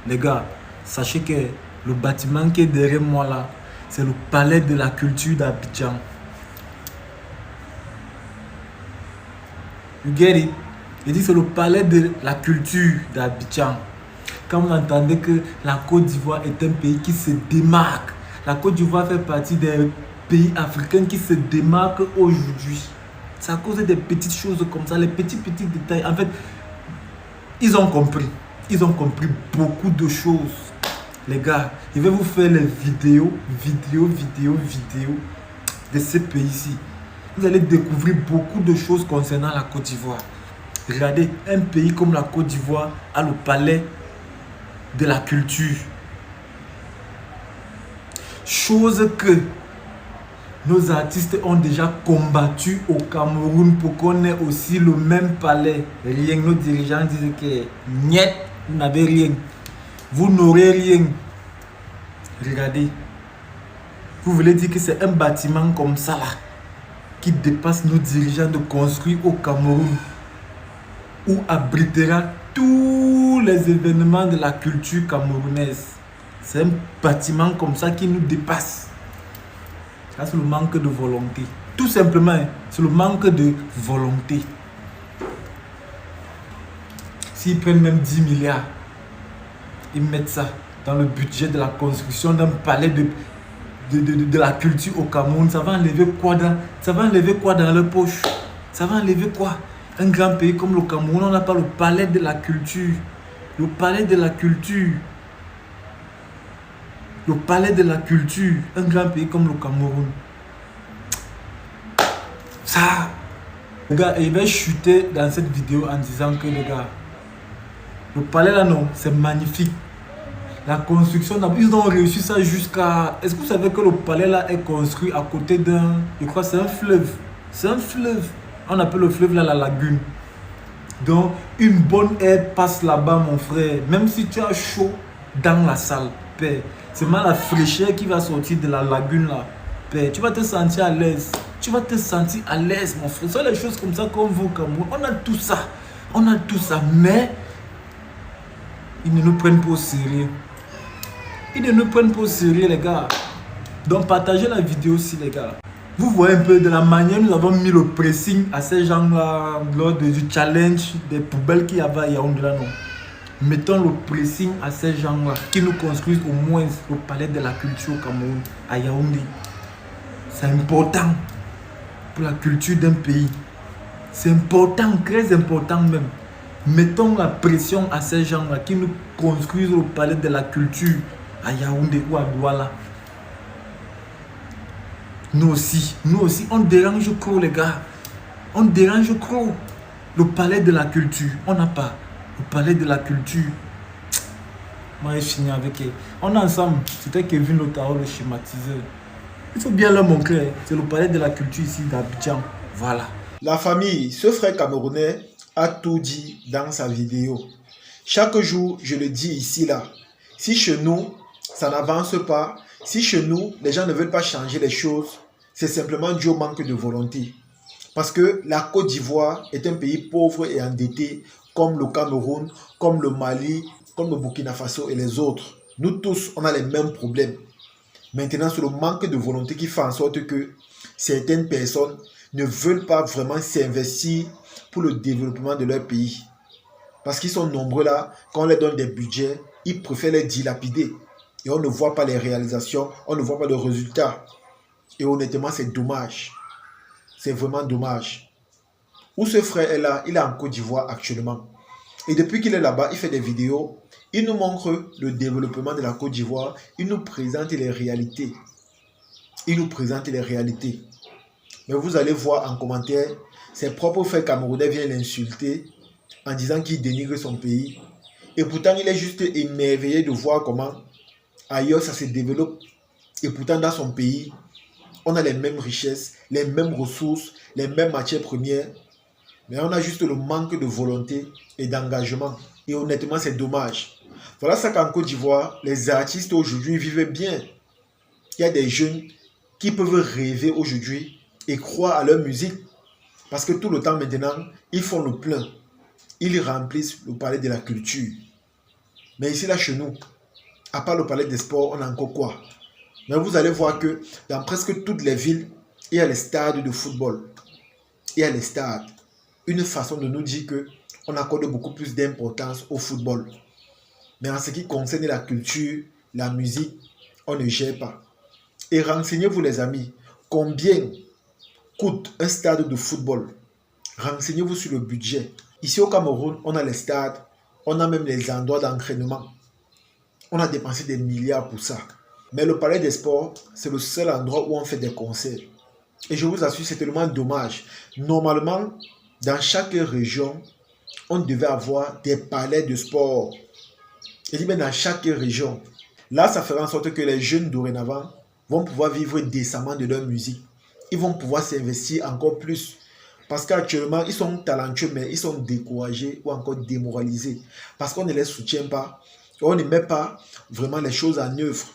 Les gars, sachez que le bâtiment qui est derrière moi là, c'est le palais de la culture d'Abidjan. You get it? Je dis c'est le palais de la culture d'Abidjan. Quand vous entendez que la Côte d'Ivoire est un pays qui se démarque, la Côte d'Ivoire fait partie des pays africains qui se démarquent aujourd'hui. C'est à cause des petites choses comme ça, les petits détails. En fait, ils ont compris. Ils ont compris beaucoup de choses. Les gars, je vais vous faire les vidéos de ce pays-ci. Vous allez découvrir beaucoup de choses concernant la Côte d'Ivoire. Regardez, un pays comme la Côte d'Ivoire a le palais de la culture. Chose que nos artistes ont déjà combattu au Cameroun pour qu'on ait aussi le même palais. Rien, nos dirigeants disent que niet, vous n'avez rien. Vous n'aurez rien. Regardez. Vous voulez dire que c'est un bâtiment comme ça là qui dépasse nos dirigeants de construire au Cameroun, où abritera tous les événements de la culture camerounaise. C'est un bâtiment comme ça qui nous dépasse. Ça, c'est le manque de volonté. Tout simplement, c'est le manque de volonté. S'ils prennent même 10 milliards, ils mettent ça dans le budget de la construction d'un palais de la culture au Cameroun, ça va enlever quoi dans leur poche? Ça va enlever quoi? Un grand pays comme le Cameroun, on n'a pas le palais de la culture. Le palais de la culture. Le palais de la culture. Un grand pays comme le Cameroun. Ça. Les gars, je vais chuter dans cette vidéo en disant que les gars, le palais là non, c'est magnifique. La construction, ils ont réussi ça jusqu'à... Est-ce que vous savez que le palais là est construit à côté d'un... Je crois que c'est un fleuve. C'est un fleuve. On appelle le fleuve là la lagune. Donc, une bonne air passe là-bas, mon frère. Même si tu as chaud dans la salle, père. C'est mal la fraîcheur qui va sortir de la lagune là. Père, tu vas te sentir à l'aise. Tu vas te sentir à l'aise, mon frère. Ce sont les choses comme ça qu'on veut au Cameroun. On a tout ça. On a tout ça. Mais, ils ne nous prennent pas au sérieux. Ils ne nous prennent pas au sérieux, les gars. Donc, partagez la vidéo aussi, les gars. Vous voyez un peu de la manière nous avons mis le pressing à ces gens-là lors du challenge des poubelles qu'il y avait à Yaoundé là, non. Mettons le pressing à ces gens-là qui nous construisent au moins le palais de la culture au Cameroun, à Yaoundé. C'est important pour la culture d'un pays. C'est important, très important même. Mettons la pression à ces gens-là qui nous construisent le palais de la culture à Yaoundé ou à Douala. Nous aussi, on dérange trop, les gars. On dérange trop. Le palais de la culture, on n'a pas. Le palais de la culture. Moi, je finis avec eux. On est ensemble. C'était Kevin Lotaro, le schématiseur. Il faut bien le montrer. C'est le palais de la culture ici d'Abidjan. Voilà. La famille, ce frère camerounais a tout dit dans sa vidéo. Chaque jour, je le dis ici, là. Si chez nous, ça n'avance pas, si chez nous, les gens ne veulent pas changer les choses, c'est simplement dû au manque de volonté. Parce que la Côte d'Ivoire est un pays pauvre et endetté, comme le Cameroun, comme le Mali, comme le Burkina Faso et les autres. Nous tous, on a les mêmes problèmes. Maintenant, c'est le manque de volonté qui fait en sorte que certaines personnes ne veulent pas vraiment s'investir pour le développement de leur pays. Parce qu'ils sont nombreux là, quand on leur donne des budgets, ils préfèrent les dilapider. Et on ne voit pas les réalisations, on ne voit pas le résultat. Et honnêtement, c'est dommage. C'est vraiment dommage. Où ce frère est là, il est en Côte d'Ivoire actuellement. Et depuis qu'il est là-bas, il fait des vidéos. Il nous montre le développement de la Côte d'Ivoire. Il nous présente les réalités. Il nous présente les réalités. Mais vous allez voir en commentaire, ses propres frères camerounais viennent l'insulter en disant qu'il dénigre son pays. Et pourtant, il est juste émerveillé de voir comment ailleurs ça se développe. Et pourtant, dans son pays, on a les mêmes richesses, les mêmes ressources, les mêmes matières premières. Mais on a juste le manque de volonté et d'engagement. Et honnêtement, c'est dommage. Voilà ça qu'en Côte d'Ivoire, les artistes aujourd'hui vivent bien. Il y a des jeunes qui peuvent rêver aujourd'hui et croire à leur musique. Parce que tout le temps maintenant, ils font le plein. Ils remplissent le palais de la culture. Mais ici, là, chez nous, à part le palais des sports, on a encore quoi? Mais vous allez voir que dans presque toutes les villes, il y a les stades de football. Il y a les stades. Une façon de nous dire que on accorde beaucoup plus d'importance au football. Mais en ce qui concerne la culture, la musique, on ne gère pas. Et renseignez-vous les amis, combien coûte un stade de football? Renseignez-vous sur le budget. Ici au Cameroun, on a les stades, on a même les endroits d'entraînement. On a dépensé des milliards pour ça. Mais le palais des sports, c'est le seul endroit où on fait des concerts. Et je vous assure, c'est tellement dommage. Normalement, dans chaque région, on devait avoir des palais de sport. Je dis bien dans chaque région. Là, ça fera en sorte que les jeunes dorénavant vont pouvoir vivre décemment de leur musique. Ils vont pouvoir s'investir encore plus. Parce qu'actuellement, ils sont talentueux, mais ils sont découragés ou encore démoralisés. Parce qu'on ne les soutient pas. On ne met pas vraiment les choses en œuvre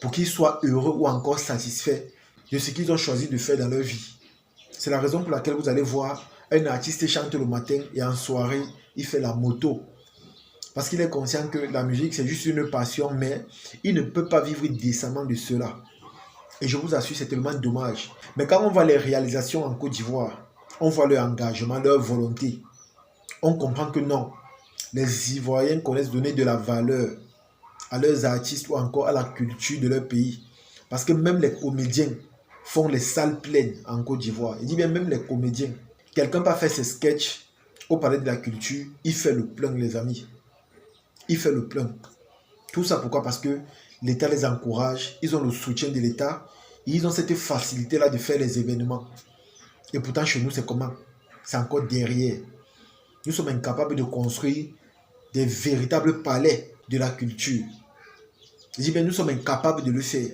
pour qu'ils soient heureux ou encore satisfaits de ce qu'ils ont choisi de faire dans leur vie. C'est la raison pour laquelle vous allez voir un artiste chante le matin et en soirée, il fait la moto. Parce qu'il est conscient que la musique, c'est juste une passion, mais il ne peut pas vivre décemment de cela. Et je vous assure, c'est tellement dommage. Mais quand on voit les réalisations en Côte d'Ivoire, on voit leur engagement, leur volonté, on comprend que non, les Ivoiriens connaissent donner de la valeur à leurs artistes ou encore à la culture de leur pays. Parce que même les comédiens font les salles pleines en Côte d'Ivoire. Il dit bien même les comédiens. Quelqu'un peut faire ses sketchs au palais de la culture, il fait le plein les amis. Il fait le plein. Tout ça pourquoi? Parce que l'État les encourage, ils ont le soutien de l'État, ils ont cette facilité-là de faire les événements. Et pourtant chez nous c'est comment? C'est encore derrière. Nous sommes incapables de construire des véritables palais de la culture. Je dis bien, nous sommes incapables de le faire.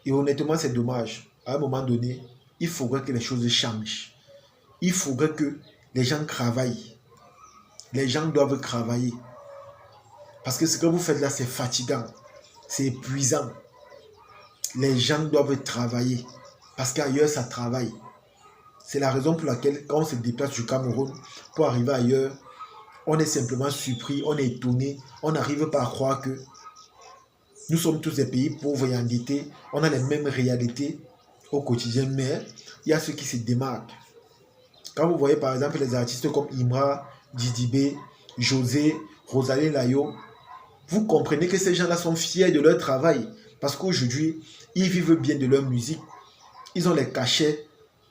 Et honnêtement, c'est dommage. À un moment donné, il faudrait que les choses changent. Il faudrait que les gens travaillent. Les gens doivent travailler. Parce que ce que vous faites là, c'est fatigant. C'est épuisant. Les gens doivent travailler. Parce qu'ailleurs, ça travaille. C'est la raison pour laquelle, quand on se déplace du Cameroun pour arriver ailleurs, on est simplement surpris, on est étonné. On n'arrive pas à croire que nous sommes tous des pays pauvres et endettés. On a les mêmes réalités au quotidien, mais il y a ceux qui se démarquent. Quand vous voyez par exemple les artistes comme Imra, Didibé, José, Rosalie Layo, vous comprenez que ces gens-là sont fiers de leur travail. Parce qu'aujourd'hui, ils vivent bien de leur musique. Ils ont les cachets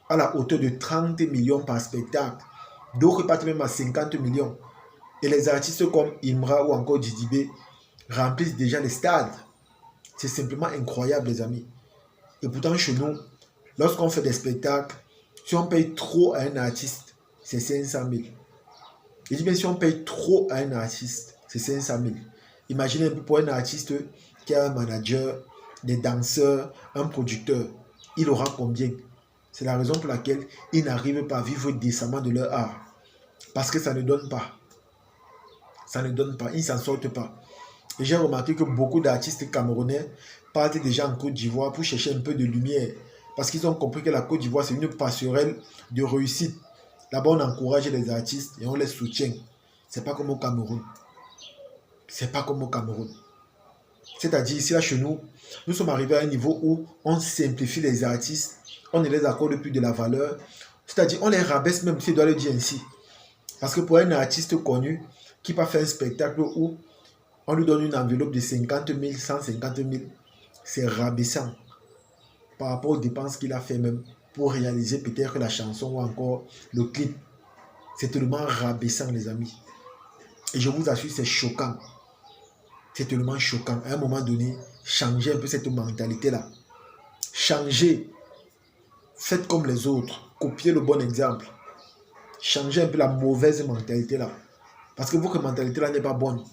à la hauteur de 30 millions par spectacle. D'autres partent même à 50 millions. Et les artistes comme Imra ou encore Didibé remplissent déjà les stades. C'est simplement incroyable, les amis. Et pourtant, chez nous, lorsqu'on fait des spectacles, si on paye trop à un artiste, c'est 500 000. Je dis bien, si on paye trop à un artiste, c'est 500 000. Imaginez un peu pour un artiste qui a un manager, des danseurs, un producteur. Il aura combien? C'est la raison pour laquelle ils n'arrivent pas à vivre décemment de leur art. Parce que ça ne donne pas. Ça ne donne pas. Ils ne s'en sortent pas. Et j'ai remarqué que beaucoup d'artistes camerounais partent déjà en Côte d'Ivoire pour chercher un peu de lumière. Parce qu'ils ont compris que la Côte d'Ivoire, c'est une passerelle de réussite. Là-bas, on encourage les artistes et on les soutient. Ce n'est pas comme au Cameroun. C'est pas comme au Cameroun. C'est-à-dire, ici, là, chez nous, nous sommes arrivés à un niveau où on simplifie les artistes, on ne les accorde plus de la valeur. C'est-à-dire, on les rabaisse même, si je dois le dire ainsi. Parce que pour un artiste connu qui peut faire un spectacle où on lui donne une enveloppe de 50 000, 150 000, c'est rabaissant par rapport aux dépenses qu'il a fait même pour réaliser peut-être la chanson ou encore le clip. C'est tellement rabaissant, les amis. Et je vous assure, c'est choquant. C'est tellement choquant. À un moment donné, changez un peu cette mentalité-là. Changez. Faites comme les autres. Copiez le bon exemple. Changez un peu la mauvaise mentalité-là. Parce que votre mentalité-là n'est pas bonne.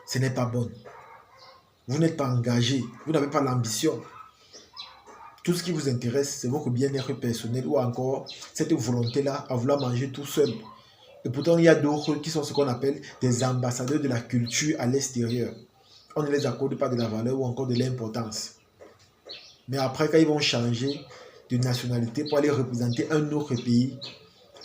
Ce n'est pas bon. Vous n'êtes pas engagé. Vous n'avez pas l'ambition. Tout ce qui vous intéresse, c'est votre bien-être personnel ou encore cette volonté-là à vouloir manger tout seul. Et pourtant, il y a d'autres qui sont ce qu'on appelle des ambassadeurs de la culture à l'extérieur. On ne les accorde pas de la valeur ou encore de l'importance. Mais après, quand ils vont changer de nationalité pour aller représenter un autre pays,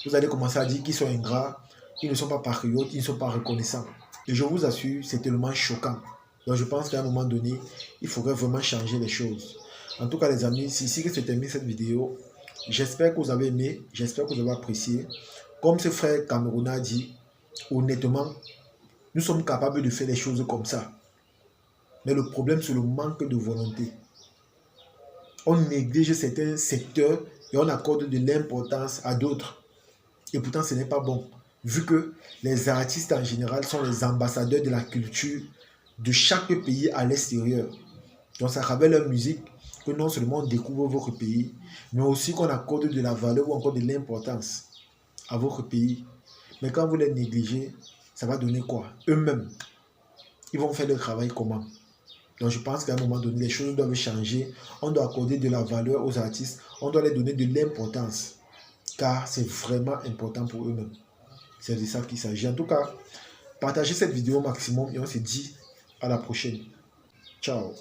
vous allez commencer à dire qu'ils sont ingrats, ils ne sont pas patriotes, ils ne sont pas reconnaissants. Et je vous assure, c'est tellement choquant. Donc je pense qu'à un moment donné, il faudrait vraiment changer les choses. En tout cas les amis, c'est ici que se termine cette vidéo. J'espère que vous avez aimé, j'espère que vous avez apprécié. Comme ce frère camerounais a dit, honnêtement, nous sommes capables de faire des choses comme ça. Mais le problème, c'est le manque de volonté. On néglige certains secteurs et on accorde de l'importance à d'autres. Et pourtant, ce n'est pas bon. Vu que les artistes en général sont les ambassadeurs de la culture de chaque pays à l'extérieur. Donc, ça rappelle leur musique que non seulement on découvre votre pays, mais aussi qu'on accorde de la valeur ou encore de l'importance à votre pays. Mais quand vous les négligez, ça va donner quoi? Eux-mêmes, ils vont faire le travail comment? Donc je pense qu'à un moment donné, les choses doivent changer. On doit accorder de la valeur aux artistes. On doit leur donner de l'importance. Car c'est vraiment important pour eux-mêmes. C'est de ça qu'il s'agit. En tout cas, partagez cette vidéo au maximum et on se dit à la prochaine. Ciao.